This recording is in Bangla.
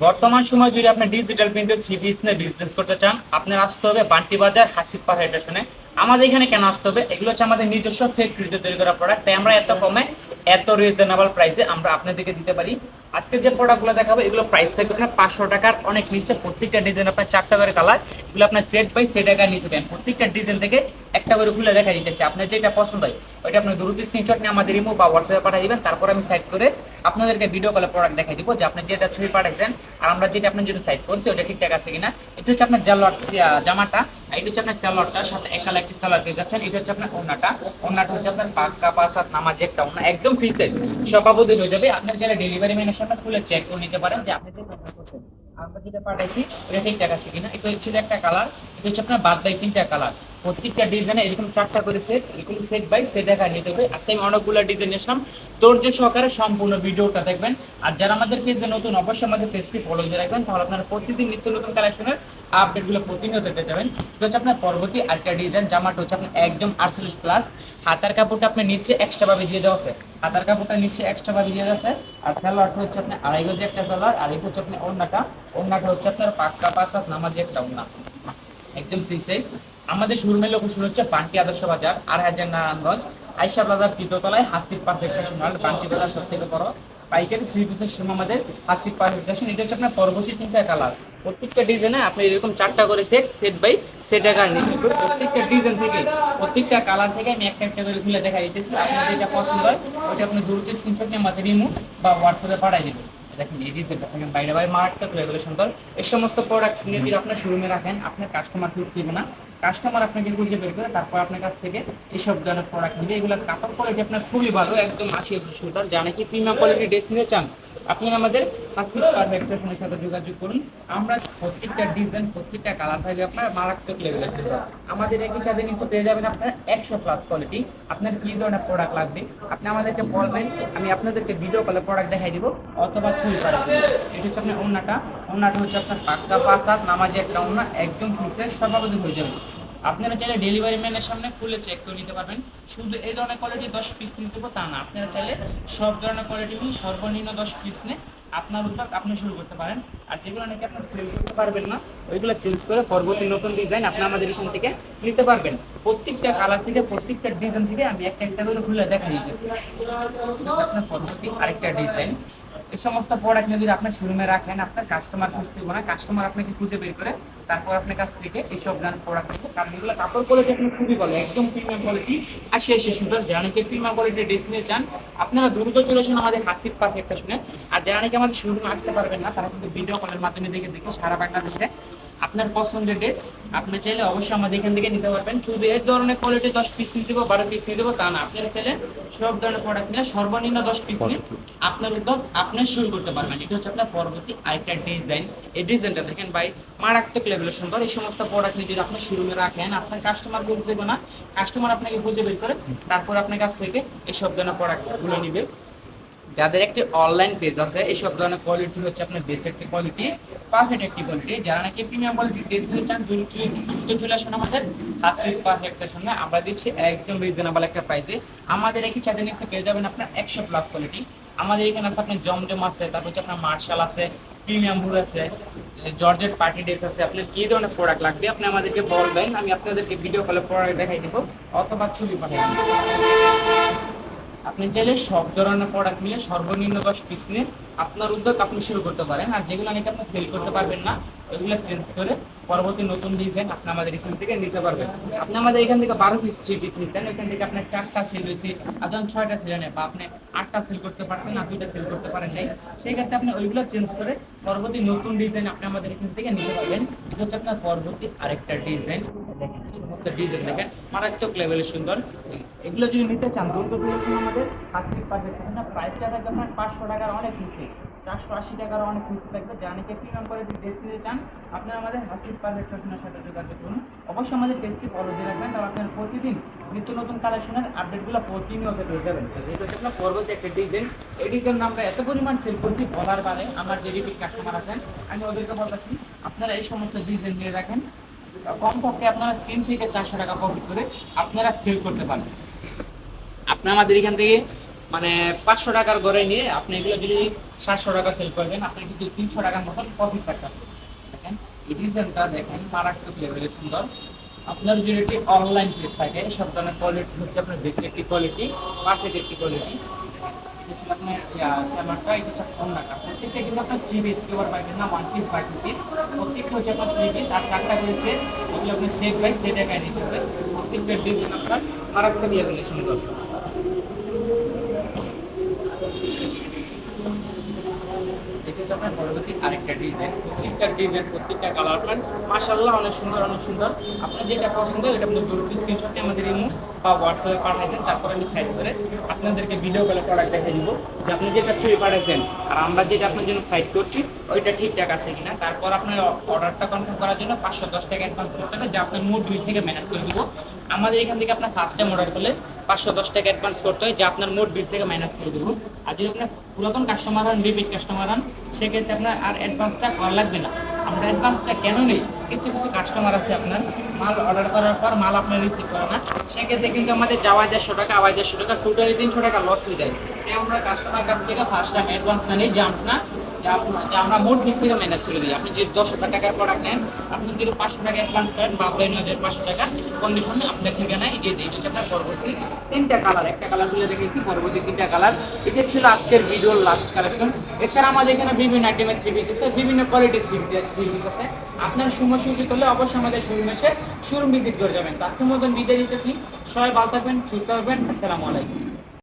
বর্তমান সময় যদি আপনি ডিজিটাল প্রিন্টের থ্রি পিস নিয়ে বিজনেস করতে চান, আপনার আসতে হবে বান্টি বাজার হাসিব পাহাড় স্টেশনে। আমাদের এখানে কেন আসতে হবে? এগুলো হচ্ছে আমাদের নিজস্ব ফ্যাক্টরিতে তৈরি করা প্রোডাক্ট, তাই আমরা এত কমে এত রিজনেবল প্রাইসে আমরা আপনাদেরকে দিতে পারি। আজকে যে প্রোডাক্টগুলো দেখাবো এগুলো প্রাইস থাকবে এখানে 500 টাকার অনেক নিচে। প্রত্যেকটা ডিজাইন আপনার 4টা করে কালার, এগুলো আপনার সেট বাই সেট টাকা নিতে পারেন। প্রত্যেকটা ডিজাইন থেকে একটা করে খুলে দেখা দিতেছে, আপনার যেটা পছন্দ হয় ওইটা আপনি দ্রুত স্ক্রিনশট নিয়ে আমাদের ইমো বা হোয়াটসঅ্যাপে পাঠিয়ে দিবেন। তারপর আমি সাইড করে আপনাদেরকে ভিডিও কলে প্রোডাক্ট দেখাই দিব যে আপনি যেটা ছবি পাঠাইছেন আর আমরা যেটা আপনার জন্য সাইড করছি ওটা ঠিকঠাক আছে কিনা। এটা হচ্ছে আপনার জামাটা, এটা হচ্ছে আপনার স্যালোয়ারটার সাথে এক কালার একটি স্যালোয়ার পেয়ে যাচ্ছেন। এটা হচ্ছে আপনার ওড়নাটা, ওড়নাটা হচ্ছে আপনার পাক্কা পাঁচ হাত নামাজি একটা ওড়না, একদম ফ্রি সাইজ, সবাবদি হয়ে যাবে। আপনার যারা ডেলিভারি ম্যানের সামনে খুলে চেক করে নিতে পারেন যে আপনি যে কাপড় করছেন আমরা যেটা পাঠাইছি ওটা ঠিকঠাক আছে কিনা। এটা হচ্ছে একটা কালার, এটা হচ্ছে আপনার বাদ বাই 3টা কালার। প্রত্যেকটা ডিজাইনে এরকম 4টা করে সেট, এরকম সেট বাই সেট টাকা নিতে হবে। আজকে আমি অনেকগুলো ডিজাইন নিয়েছিলাম, ধৈর্য সহকারে সম্পূর্ণ ভিডিওটা দেখবেন। আর যারা আমাদের পেজে নতুন অবশ্যই আমাদের পেজটি ফলো দিয়ে রাখবেন, তাহলে আপনারা প্রতিদিন নিত্য নতুন কালেকশনের আপডেটগুলো প্রতিনিয়ত পেয়ে যাবেন। এটা হচ্ছে আপনার পরবর্তী আরেকটা ডিজাইন, জামাটা হচ্ছে আপনার একদম 48 প্লাস। হাতার কাপড়টা আপনার নিচে এক্সট্রা ভাবে দিয়ে দেওয়া আছে, হাতার কাপড়টা নিচে এক্সট্রা ভাবে দিয়ে দেওয়া আছে। আর সালোয়ারটা হচ্ছে আপনার আড়াই গজ একটা সালোয়ার, আর এটা হচ্ছে আপনার ওড়নাটা, ওড়নাটা হচ্ছে আপনার পাক্কা পাঁচ হাত নামাজি একটা ওড়না, একদম ফ্রি সাইজ। আমাদের শোরুমের লোকেশন হচ্ছে বান্টি আদর্শ বাজার, 8000 নারায়ণগঞ্জ, আয়শা বাজার তৃতীয়তলায় হাসিব পারফেক্ট ফ্যাশন হল। বান্টি বাজার সব থেকে বড় পাইকারি থ্রি পিসের শোরুম আমাদের হাসিব পারফেক্ট ফ্যাশন। এটা হচ্ছে আপনার পরবর্তী 3টা কালার। প্রত্যেকটা ডিজাইনে আপনি এরকম 4টা করে সেট, সেট বাই সেট আকার নিতে হবে। প্রত্যেকটা ডিজাইন থেকে প্রত্যেকটা কালার থেকে আমি একটা একটা করে খুলে দেখা দিতেছি। আপনার যেটা পছন্দ হয় ওটা আপনি দ্রুত স্ক্রিনশট নিয়ে আমাদের ইমো বা হোয়াটসঅ্যাপে পাঠিয়ে দেবেন। দেখেন এই ডিজাইনটা দেখেন বাইরে বাইরে মারাত্মক লেভেলে সুন্দর। এই সমস্ত প্রোডাক্ট নিয়ে যদি আপনার শোরুমে রাখেন আপনার কাস্টমার খুঁজবে না, কাস্টমার আপনাকে খুঁজে বের করে তারপর আপনার কাছ থেকে এইসব ধরনের প্রোডাক্ট নেবে। এগুলো কাপড় কোয়ালিটি আপনার খুবই ভালো, একদম 80 সুতার। যা নাকি প্রিমিয়াম কোয়ালিটির ড্রেস নিতে চান আপনি আমাদের হাসিব পারফেক্ট ফ্যাশনের সাথে যোগাযোগ করুন। আমরা প্রত্যেকটা ডিজাইন প্রত্যেকটা কালার থাকে আপনার মারাত্মক লেভেলের সুন্দর। আমাদের একই ছাদের নিচে পেয়ে যাবেন আপনার 100 প্লাস কোয়ালিটি। আপনার কি ধরনের প্রোডাক্ট লাগবে আপনি আমাদেরকে বলবেন, আমি আপনাদেরকে ভিডিও কলে প্রোডাক্ট দেখাই দিব অথবা ছবি পাঠাবো। এটা হচ্ছে আপনার ওড়নাটা, ওড়নাটা হচ্ছে আপনার পাক্কা পাঁচ হাত নামাজি একটা ওড়না, একদম ফিক্সের সর্বাবধি হয়ে যাবে। আপনারা চাইলে ডেলিভারি ম্যানের সামনে খুলে চেক করে নিতে পারবেন। শুধু এই ধরনের কোয়ালিটি 10 পিস নিতে হবে তা না, আপনারা চাইলে সব ধরনের কোয়ালিটি নিয়ে সর্বনিম্ন 10 পিস নিয়ে আপনার উদ্যোগ আপনি শুরু করতে পারেন। আর যেগুলো নাকি আপনার সেল করতে পারবেন না ওইগুলো চেঞ্জ করে পরবর্তী নতুন ডিজাইন আপনি আমাদের এখান থেকে নিতে পারবেন। প্রত্যেকটা কালার থেকে প্রত্যেকটা ডিজাইন থেকে আমি একটা একটা করে খুলে দেখা দিতেছি। আপনার পরবর্তী আরেকটা ডিজাইন। এই সমস্ত প্রোডাক্ট যদি আপনার শোরুমে রাখেন আপনার কাস্টমার খুঁজতে হবে না, কাস্টমার আপনাকে খুঁজে বের করে তারপর আপনার কাছ থেকে এইসব ব্র্যান্ড প্রোডাক্ট নেবে। কারণ এগুলো কাপড় কোয়ালিটি আপনি খুবই ভালো, একদম প্রিমিয়াম কোয়ালিটি। আর শেষে সুন্দর যারা নাকি প্রিমিয়াম কোয়ালিটির ড্রেস নিয়ে চান আপনারা দ্রুত চলে আসুন আমাদের হাসিব পারফেক্ট ফ্যাশনে। আর যারা নাকি আমাদের শোরুমে আসতে পারবেন না তারা কিন্তু ভিডিও কলের মাধ্যমে দেখে সারা বাংলাদেশে আপনার পছন্দের ড্রেস আপনি চাইলে অবশ্যই আমাদের এখান থেকে নিতে পারবেন। শুধু এই ধরনের কোয়ালিটি 10 পিস নিতে দেবো 12 পিস নিতে দেবো তা না, আপনারা চাইলে সব ধরনের প্রোডাক্ট নিলে সর্বনিম্ন 10 পিস নিয়ে আপনার উদ্যোগ আপনি শুরু করতে পারবেন। এটা হচ্ছে আপনার পরবর্তী আরেকটা ডিজাইন। এই ডিজাইনটা দেখেন ভাই মারাত্মক লেভেলের সুন্দর। এই সমস্ত প্রোডাক্ট নিয়ে যদি আপনি শোরুমে রাখেন আপনার কাস্টমার বুঝতে দেবে না, কাস্টমার আপনাকে খুঁজে বের করে তারপর আপনার কাছ থেকে এইসব ধরনের প্রোডাক্টগুলো নিবে। যাদের একটি অনলাইন পেজ আছে এইসব ধরনের কোয়ালিটি হচ্ছে আপনার বেস্ট একটি কোয়ালিটি, পারফেক্ট একটি কোয়ালিটি। যারা নাকি প্রিমিয়াম কোয়ালিটির ড্রেস দিতে চান দ্রুত চলে আসুন আমাদের হাসিব পারফেক্টের সঙ্গে। আমরা দিচ্ছি একদম রিজনেবল একটা প্রাইসে। আমাদের একই ছাদের নিচে পেয়ে যাবেন আপনার 100 প্লাস কোয়ালিটি। আমাদের এখানে আছে আপনার জমজম আছে, তারপর হচ্ছে আপনার মার্শাল আছে, প্রিমিয়াম বুর আছে, জর্জেট পার্টি ড্রেস আছে। আপনার কি ধরনের প্রোডাক্ট লাগবে আপনি আমাদেরকে বলবেন, আমি আপনাদেরকে ভিডিও কলে প্রোডাক্ট দেখাই দিব অথবা ছবি পাঠাই দিব। আপনি চাইলে সব ধরনের প্রোডাক্ট নিয়ে সর্বনিম্ন 10 পিস নিয়ে আপনার উদ্যোগ আপনি শুরু করতে পারেন। আর যেগুলো নাকি আপনি সেল করতে পারবেন না ওইগুলো চেঞ্জ করে পরবর্তী নতুন ডিজাইন আপনি আমাদের এখান থেকে নিতে পারবেন। আপনি আমাদের এখান থেকে 12 পিস 3 পিস নিতেন, ওইখান থেকে আপনার 4টা সেল হয়েছে, আর যখন 6টা সেল নেই বা আপনি 8টা সেল করতে পারছেন আর 2টা সেল করতে পারেন নাই, সেই ক্ষেত্রে আপনি ওইগুলো চেঞ্জ করে পরবর্তী নতুন ডিজাইন আপনি আমাদের এখান থেকে নিতে পারবেন। এটা হচ্ছে আপনার পরবর্তী আরেকটা ডিজাইন। দেখেন ডিজাইন দেখেন মারাত্মক লেভেলের সুন্দর। এগুলো যদি নিতে চান দ্রুত আমাদের হাসিব পারফেক্ট না, প্রাইসটা থাকবে আপনার 500 টাকার অনেক নিচে, 480 টাকার অনেক নিচে থাকবে। যা নাকি প্রিমিয়াম কোয়ালিটির ড্রেস নিতে চান আপনারা আমাদের হাসিব পারফেক্ট ফ্যাশনের সাথে যোগাযোগ করুন। অবশ্যই আমাদের পেজটি ফলো দিয়ে রাখবেন, তাহলে আপনার প্রতিদিন নিত্য নতুন কালেকশনের আপডেটগুলো প্রতিনিয়ত পেয়ে যাবেন। এটা হচ্ছে আপনার পরবর্তী একটা ডিজাইন। এই ডিজাইন আমরা এত পরিমাণ সেল করছি বলার বারে, আমার যে রিপিট কাস্টমার আছেন আমি ওদেরকে বলতেছি আপনারা এই সমস্ত ডিজাইন নিয়ে রাখেন, কমপক্ষে আপনারা 3 থেকে 400 টাকা প্রফিট করে আপনারা সেল করতে পারবেন। আপনি আমাদের এখান থেকে মানে 500 টাকার ঘরে নিয়ে আপনি এগুলো যদি 700 টাকা সেল করবেন, আপনি কিন্তু 300 টাকার মতন প্রফিট থাকতেছে। দেখেন এই ডিজাইনটা দেখেন, মারাত্মক লেভেলের সুন্দর। আপনার যদি একটি অনলাইন পেজ থাকে, সব ধরনের কোয়ালিটি হচ্ছে আপনার বেস্ট একটি কোয়ালিটি, পারফেক্ট একটি কোয়ালিটি। এটা ছিল আপনার স্যামারটা, এটা হচ্ছে অন্যটা। প্রত্যেকটা কিন্তু আপনার 3 পিস কভার পাবেন না, 1 পিস বা 2 পিস। প্রত্যেকটা হচ্ছে আপনার 3 পিস আর 4টা করে সেট। এগুলো আপনি সেট বাই সেট একাই নিতে হবে। প্রত্যেকটা ডিজাইন আপনার মারাত্মক লেভেলের সুন্দর। এটা হচ্ছে আপনার পরবর্তী আরেকটা ডিজাইন। প্রত্যেকটা ডিজাইন, প্রত্যেকটা কালার প্যান্ট মাশাআল্লাহ অনেক সুন্দর, অনেক সুন্দর। আপনার যেটা পছন্দ এটা আপনি দ্রুত স্ক্রিনশটে আমাদের ইমো বা হোয়াটসঅ্যাপে পাঠিয়ে দেন, তারপরে আমি সাইড করে আপনাদেরকে ভিডিও কলে প্রোডাক্ট দেখিয়ে দিব যে আপনি যেটা ছবি পাঠাইছেন আর আমরা যেটা আপনার জন্য সাইড করছি ওইটা ঠিকঠাক আছে কিনা। তারপর আপনার অর্ডারটা কনফার্ম করার জন্য 510 টাকা অ্যাডভান্স করতে হবে, যা আপনার মোট বিল থেকে ম্যানেজ করে দিব। আমাদের এখান থেকে আপনার ফার্স্ট টাইম অর্ডার করলে 510 টাকা অ্যাডভান্স করতে হয়, যা আপনার মোট বিল থেকে মাইনাস করে দেবো। আর যদি আপনার পুরাতন কাস্টমার হন, রিপিট কাস্টমার হন, সেক্ষেত্রে আপনার আর অ্যাডভান্সটা করা লাগবে না। আমরা অ্যাডভান্সটা কেন নেই, কিছু কিছু কাস্টমার আছে আপনার মাল অর্ডার করার পর মাল আপনার রিসিভ করে না, সেক্ষেত্রে কিন্তু আমাদের যাওয়া 150 টাকা, আওয়া 150 টাকা, টোটালি 300 টাকা লস হয়ে যায়। তাই আমরা কাস্টমার কাছ থেকে ফার্স্ট টাইম অ্যাডভান্স না নিই, যে আমরা মোট বিল থেকে মাইনাস করে দিই। আপনি যদি 10,000 টাকার প্রোডাক্ট নেন, আপনি যদি 500 টাকা অ্যাডভান্স করেন বা 9,500 টাকা কন্ডিশনে আপনার ঠিকানায় দিয়ে দিই। এটা হচ্ছে আপনার পরবর্তী 3টা কালার, একটা কালার তুলে রেখেছি, পরবর্তী 3টা কালার। এটা ছিল আজকের ভিডিওর লাস্ট কালেকশন। এছাড়া আমাদের এখানে বিভিন্ন আইটেমের 3 পিস আছে, বিভিন্ন কোয়ালিটির 3 পিস আছে। আপনার সময় সুযোগ হলে অবশ্যই আমাদের শোরুম এসে শোরুম ভিজিট করে যাবেন। আজকের মতন বিদায় নিতেছি। সবাই ভালো থাকবেন, সুস্থ থাকবেন। আসসালামু আলাইকুম।